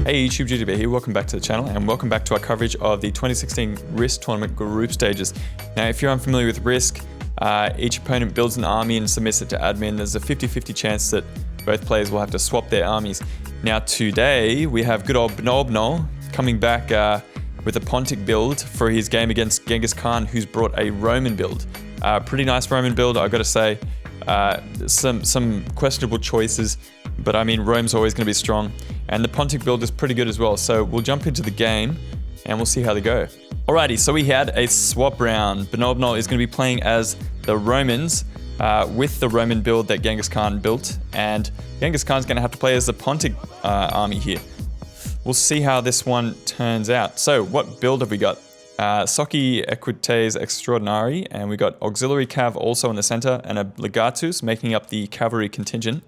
Hey YouTube, Jujubear here, welcome back to the channel and welcome back to our coverage of the 2016 Risk Tournament group stages. Now if you're unfamiliar with Risk, each opponent builds an army and submits it to admin. There's a 50-50 chance that both players will have to swap their armies. Now today we have good old BnollBnoll coming back with a Pontic build for his game against Genghis Khan, who's brought a Roman build. Pretty nice Roman build, I've got to say. Some questionable choices, but I mean Rome's always going to be strong, and the Pontic build is pretty good as well. So we'll jump into the game and we'll see how they go. Alrighty, so we had a swap round. BnollBnoll is going to be playing as the Romans with the Roman build that Genghis Khan built, and Genghis Khan's going to have to play as the Pontic army here. We'll see how this one turns out. So what build have we got? Soci Equites Extraordinary, and we got Auxiliary Cav also in the center, and a Legatus making up the cavalry contingent.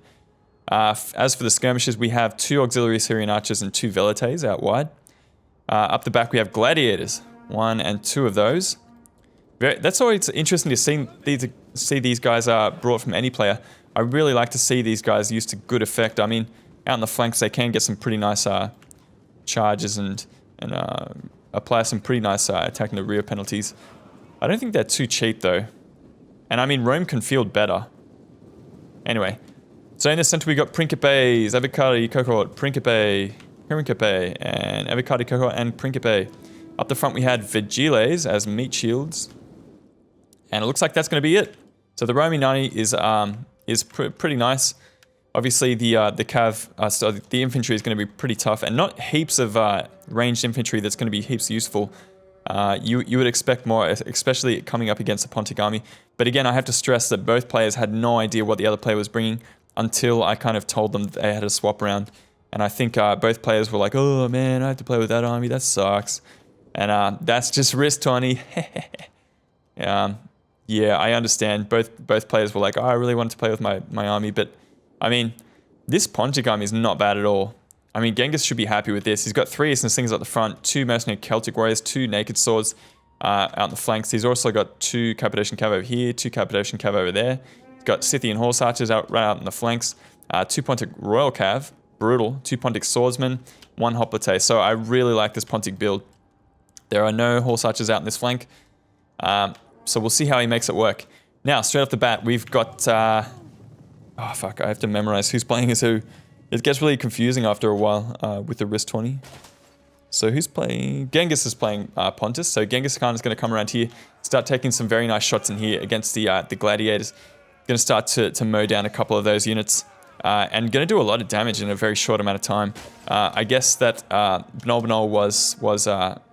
As for the skirmishes, we have 2 Auxiliary Syrian Archers and 2 Velites out wide. Up the back we have Gladiators, 1 and 2 of those. That's always interesting to see these guys brought from any player. I really like to see these guys used to good effect. I mean, out on the flanks they can get some pretty nice charges and apply some pretty nice attack in the rear penalties. I don't think they're too cheap though. And I mean, Rome can field better. Anyway, so in the center we got Principes, Avocati, Cohort, Principe, and Avocati, Cohort, and Principe. Up the front we had Vigiles as meat shields. And it looks like that's going to be it. So the Roman army is pretty nice. Obviously the cav, so the infantry is going to be pretty tough, and not heaps of ranged infantry that's going to be heaps useful. You would expect more, especially coming up against a Pontic army. But again, I have to stress that both players had no idea what the other player was bringing until I kind of told them that they had a swap round. And I think both players were like, oh man, I have to play with that army, that sucks. And that's just Risk 20. Yeah, I understand. Both players were like, oh, I really wanted to play with my army, but I mean, this Pontic army is not bad at all. I mean, Genghis should be happy with this. He's got 3 Eastern Slingers at the front, 2 Mercenary Celtic Warriors, 2 Naked Swords out on the flanks. He's also got 2 Cappadocian Cav over here, 2 Cappadocian Cav over there. He's got Scythian Horse Archers right out on the flanks, 2 Pontic Royal Cav, brutal, 2 Pontic Swordsmen, 1 Hoplite. So I really like this Pontic build. There are no Horse Archers out in this flank, so we'll see how he makes it work. Now, straight off the bat, we've got... oh fuck, I have to memorize who's playing as who. It gets really confusing after a while with the Risk 20. So who's playing? Genghis is playing Pontus. So Genghis Khan is going to come around here, start taking some very nice shots in here against the Gladiators. Going to start to mow down a couple of those units. And going to do a lot of damage in a very short amount of time. I guess that BnollBnoll was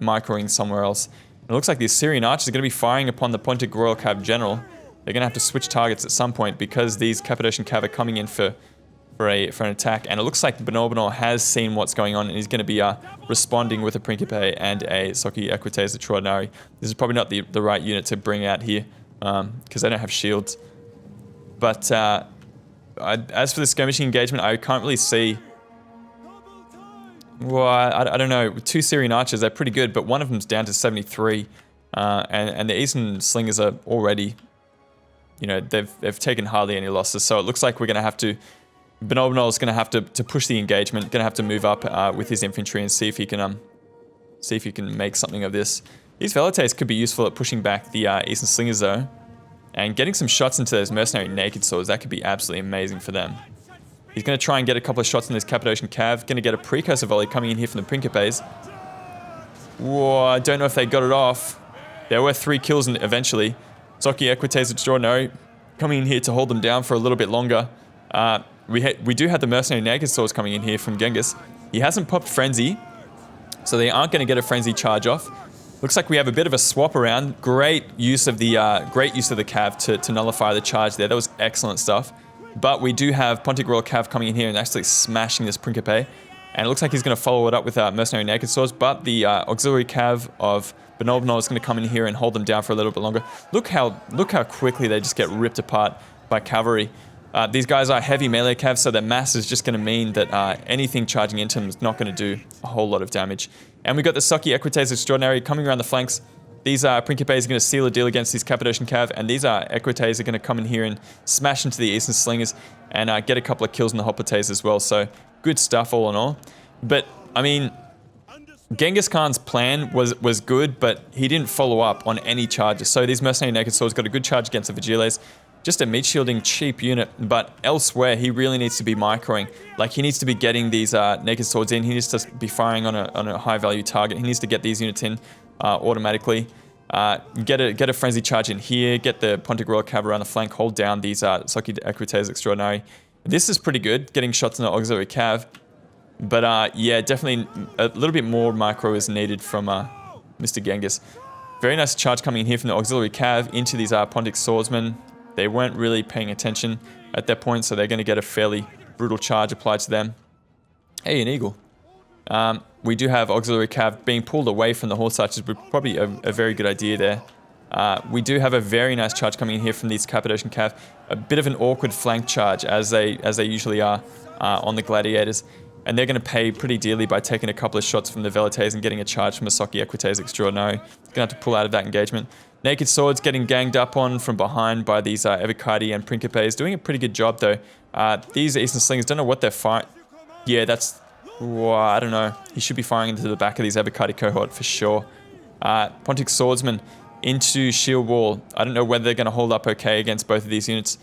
microing somewhere else. It looks like the Assyrian archers are going to be firing upon the Pontic Royal Cav General. They're going to have to switch targets at some point because these Cappadocian Cav are coming in for an attack. And it looks like BnollBnoll has seen what's going on and he's going to be responding with a Principe and a Soci Equites Extraordinary. This is probably not the right unit to bring out here because they don't have shields. But as for the skirmishing engagement, I can't really see... Well, I don't know. 2 Syrian archers, they're pretty good, but one of them's down to 73. And the Eastern Slingers are already... You know, they've taken hardly any losses, so it looks like we're going to have to... BnollBnoll is going to have to push the engagement, going to have to move up with his infantry and see if he can make something of this. These Velites could be useful at pushing back the Eastern Slingers though, and getting some shots into those Mercenary Naked Swords. That could be absolutely amazing for them. He's going to try and get a couple of shots in this Cappadocian Cav, going to get a Precursor Volley coming in here from the Principes. Whoa, I don't know if they got it off. There were 3 kills eventually. Soci Equites Extraordinary coming in here to hold them down for a little bit longer. We do have the Mercenary Naked Swords coming in here from Genghis. He hasn't popped Frenzy, so they aren't going to get a Frenzy charge off. Looks like we have a bit of a swap around. Great use of the Cav to nullify the charge there. That was excellent stuff. But we do have Pontic Royal Cav coming in here and actually smashing this Principe. And it looks like he's going to follow it up with Mercenary Naked Swords, but the Auxiliary Cav of BnollBnoll is going to come in here and hold them down for a little bit longer. Look how quickly they just get ripped apart by cavalry. These guys are heavy melee Cav, so their mass is just going to mean that anything charging into them is not going to do a whole lot of damage. And we've got the Soci Equites Extraordinary coming around the flanks. These Principes are going to seal a deal against these Cappadocian Cav, and these Equites are going to come in here and smash into the Eastern Slingers and get a couple of kills in the Hoplites as well. So good stuff all in all. But I mean, Genghis Khan's plan was good, but he didn't follow up on any charges. So these mercenary naked swords got a good charge against the Vigiles. Just a meat shielding cheap unit, but elsewhere he really needs to be microing. Like, he needs to be getting these naked swords in. He needs to be firing on a high value target. He needs to get these units in automatically. Get a frenzy charge in here. Get the Pontic Royal Cav around the flank. Hold down these Socky Equites Extraordinary. This is pretty good. Getting shots in the auxiliary cav. But yeah, definitely a little bit more micro is needed from Mr. Genghis. Very nice charge coming in here from the auxiliary cav into these Pontic swordsmen. They weren't really paying attention at that point, so they're going to get a fairly brutal charge applied to them. Hey, an eagle. We do have auxiliary cav being pulled away from the horse archers, but probably a very good idea there. We do have a very nice charge coming in here from these Cappadocian cav. A bit of an awkward flank charge, as they usually are on the gladiators. And they're going to pay pretty dearly by taking a couple of shots from the Velites and getting a charge from a Socky Equites Extraordinary. Going to have to pull out of that engagement. Naked Swords getting ganged up on from behind by these Evocati and Principes. Doing a pretty good job, though. These Eastern Slingers, don't know what they're firing. Yeah, that's... Well, I don't know. He should be firing into the back of these Evocati cohort for sure. Pontic Swordsman into Shield Wall. I don't know whether they're going to hold up okay against both of these units.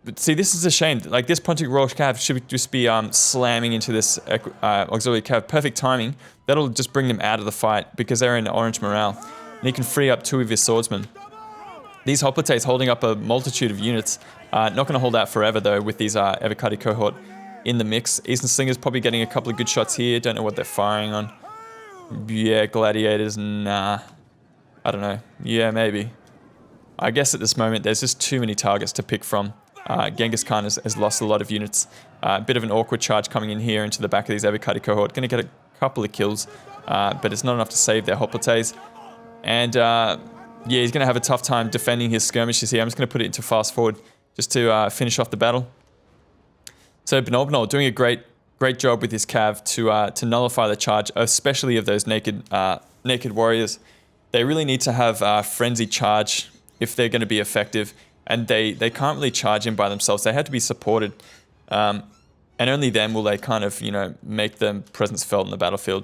But see, this is a shame. Like, this Pontic Royal Cav should just be slamming into this auxiliary cav. Perfect timing. That'll just bring them out of the fight because they're in orange morale. And he can free up 2 of his swordsmen. These Hoplites holding up a multitude of units. Not going to hold out forever, though, with these Evocati cohort in the mix. Eastern Slingers probably getting a couple of good shots here. Don't know what they're firing on. Yeah, Gladiators, nah. I don't know. Yeah, maybe. I guess at this moment, there's just too many targets to pick from. Genghis Khan has lost a lot of units. A bit of an awkward charge coming in here into the back of these Evocati cohort. Going to get a couple of kills, but it's not enough to save their Hoplites. And yeah, he's going to have a tough time defending his skirmishes here. I'm just going to put it into fast forward just to finish off the battle. So BnollBnoll doing a great job with his cav to nullify the charge, especially of those naked warriors. They really need to have frenzy charge if they're going to be effective. And they can't really charge in by themselves. They have to be supported. And only then will they kind of, you know, make their presence felt in the battlefield.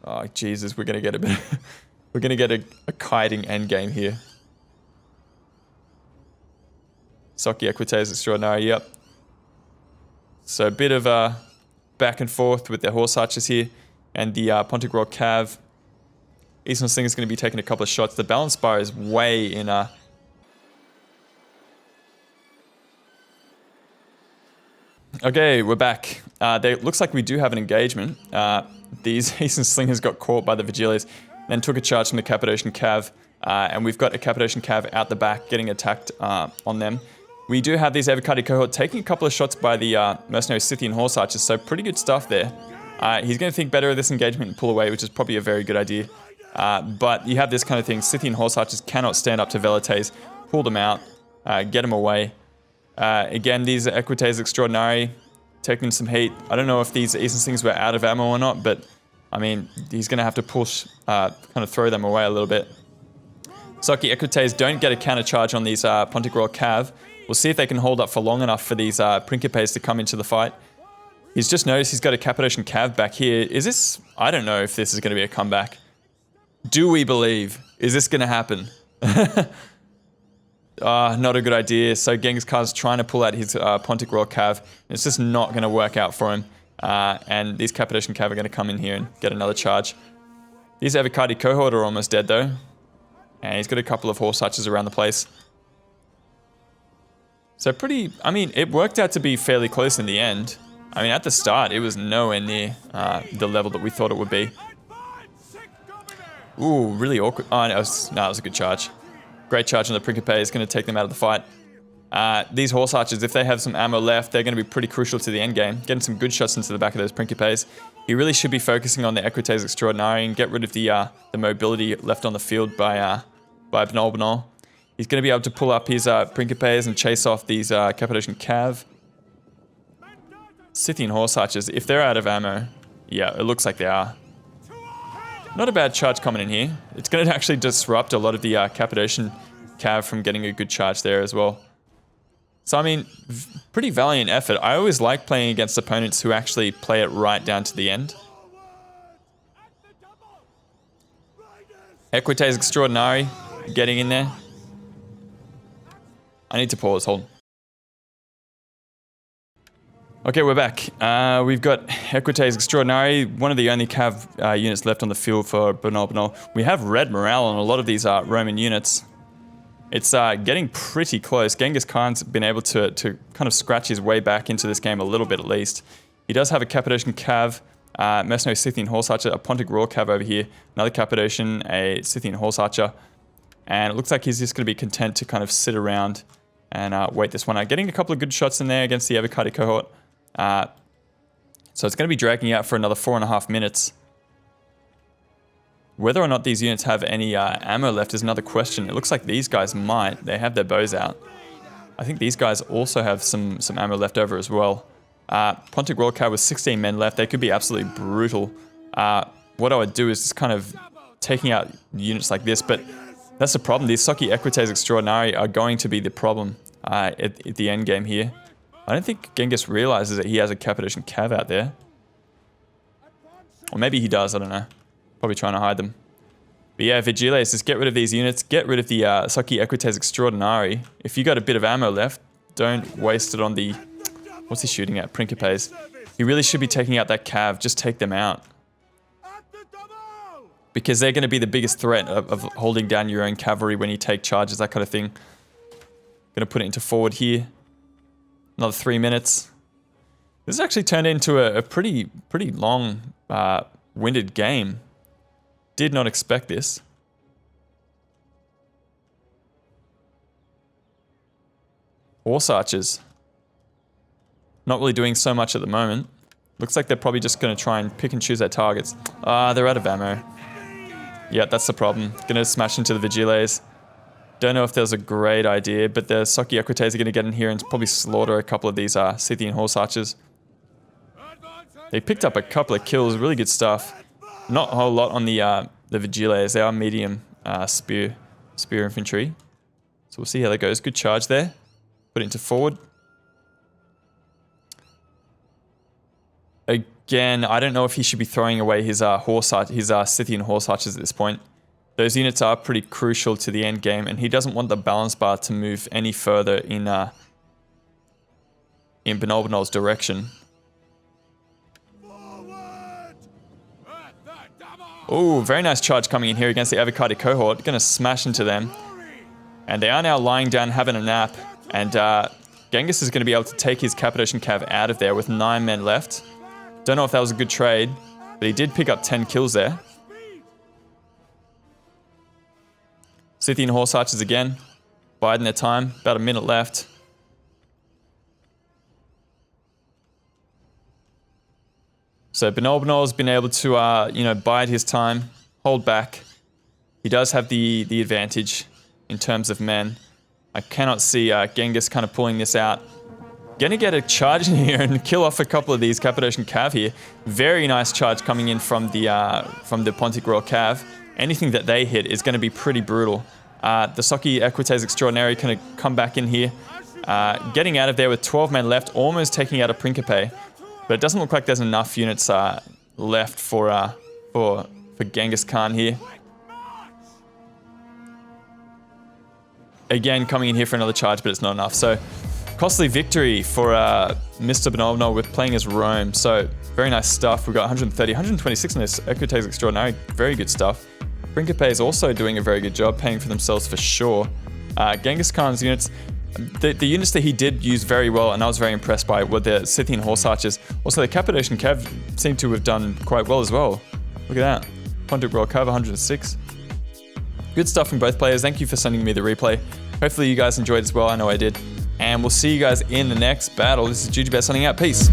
Oh, Jesus, we're going to get a bit... we're going to get a kiting endgame here. Socky Equites Extraordinary, yep. So a bit of back and forth with their horse archers here. And the Pontic Royal Cav. Eastern Sling is going to be taking a couple of shots. The balance bar is way in... Okay, we're back. Looks like we do have an engagement. These Eastern Slingers got caught by the Vigiles, then took a charge from the Cappadocian Cav, and we've got a Cappadocian Cav out the back getting attacked on them. We do have these Evocati cohort taking a couple of shots by the mercenary Scythian horse archers, so pretty good stuff there. He's going to think better of this engagement and pull away, which is probably a very good idea. But you have this kind of thing. Scythian horse archers cannot stand up to Velites. Pull them out, get them away. Again, these Equites Extraordinary taking some heat. I don't know if these Eastern Slings were out of ammo or not, but I mean, he's going to have to push, kind of throw them away a little bit. Socky Equites don't get a counter charge on these Pontic Royal Cav. We'll see if they can hold up for long enough for these Principes to come into the fight. He's just noticed he's got a Cappadocian Cav back here. Is this... I don't know if this is going to be a comeback. Do we believe? Is this going to happen? Not a good idea. So Genghis Khan's trying to pull out his Pontic Royal Cav. It's just not going to work out for him. And these Cappadocian Cav are going to come in here and get another charge. These Evocati cohort are almost dead though. And he's got a couple of horse archers around the place. So pretty... I mean, it worked out to be fairly close in the end. I mean, at the start, it was nowhere near the level that we thought it would be. Ooh, really awkward. Oh, no, it was a good charge. Great charge on the Principe is going to take them out of the fight. These horse archers, if they have some ammo left, they're going to be pretty crucial to the end game. Getting some good shots into the back of those Principes. He really should be focusing on the Equites Extraordinary and get rid of the mobility left on the field by BnollBnoll. He's going to be able to pull up his Principes and chase off these Cappadocian Cav. Scythian horse archers, if they're out of ammo, yeah, it looks like they are. Not a bad charge coming in here. It's going to actually disrupt a lot of the Cappadocian Cav from getting a good charge there as well. So, I mean, pretty valiant effort. I always like playing against opponents who actually play it right down to the end. Equites Extraordinary getting in there. I need to pause, hold on. Okay, we're back. We've got Equites Extraordinary, one of the only cav units left on the field for BnollBnoll. We have red morale on a lot of these Roman units. It's getting pretty close. Genghis Khan's been able to kind of scratch his way back into this game a little bit at least. He does have a Cappadocian cav, mercenary Scythian horse archer, a Pontic raw cav over here, another Cappadocian, a Scythian horse archer, and it looks like he's just going to be content to kind of sit around and wait this one out. Getting a couple of good shots in there against the Avocado cohort. So it's going to be dragging out for another 4.5 minutes. Whether or not these units have any ammo left is another question. It looks like these guys might. They have their bows out. I think these guys also have some ammo left over as well. Pontic Raw Cav with 16 men left. They could be absolutely brutal. What I would do is just kind of taking out units like this, but that's the problem. These Soki Equites Extraordinary are going to be the problem at the end game here. I don't think Genghis realizes that he has a Cappadocian cav out there. Or maybe he does, I don't know. Probably trying to hide them. But yeah, Vigiles, just get rid of these units. Get rid of the Soki Equites Extraordinary. If you got a bit of ammo left, don't waste it on the... What's he shooting at? Principes. He really should be taking out that cav. Just take them out. Because they're going to be the biggest threat of holding down your own cavalry when you take charges, that kind of thing. Going to put it into forward here. Another 3 minutes. This has actually turned into a pretty long, winded game. Did not expect this. Horse archers. Not really doing so much at the moment. Looks like they're probably just going to try and pick and choose their targets. They're out of ammo. Yeah, that's the problem. Gonna smash into the Vigiles. Don't know if there's a great idea, but the Soki Equites are going to get in here and probably slaughter a couple of these Scythian horse archers. They picked up a couple of kills, really good stuff. Not a whole lot on the Vigiles. They are medium spear infantry. So we'll see how that goes. Good charge there. Put it into forward. Again, I don't know if he should be throwing away his Scythian horse archers at this point. Those units are pretty crucial to the end game, and he doesn't want the balance bar to move any further in BnollBnoll's direction. Oh, very nice charge coming in here against the Avocado cohort. Going to smash into them. And they are now lying down, having a nap. And Genghis is going to be able to take his Cappadocian cav out of there with 9 men left. Don't know if that was a good trade, but he did pick up 10 kills there. Scythian horse archers again, biding their time, about a minute left. So BnollBnoll's been able to, bide his time, hold back. He does have the advantage in terms of men. I cannot see Genghis kind of pulling this out. Gonna get a charge in here and kill off a couple of these Cappadocian cav here. Very nice charge coming in from the Pontic Raw cav. Anything that they hit is going to be pretty brutal. The Soki Equites Extraordinary kind of come back in here. Getting out of there with 12 men left, almost taking out a Principe. But it doesn't look like there's enough units left for Genghis Khan here. Again, coming in here for another charge, but it's not enough. So, costly victory for Mr. BnollBnoll with playing as Rome. So, very nice stuff. We've got 130, 126 on this Equites Extraordinary. Very good stuff. Principe is also doing a very good job, paying for themselves for sure. Genghis Khan's units, the units that he did use very well, and I was very impressed by, were the Scythian horse archers. Also, the Cappadocian cav seemed to have done quite well as well. Look at that. Pontic Raw cav, 106. Good stuff from both players. Thank you for sending me the replay. Hopefully you guys enjoyed as well. I know I did. And we'll see you guys in the next battle. This is Jujubear signing out. Peace.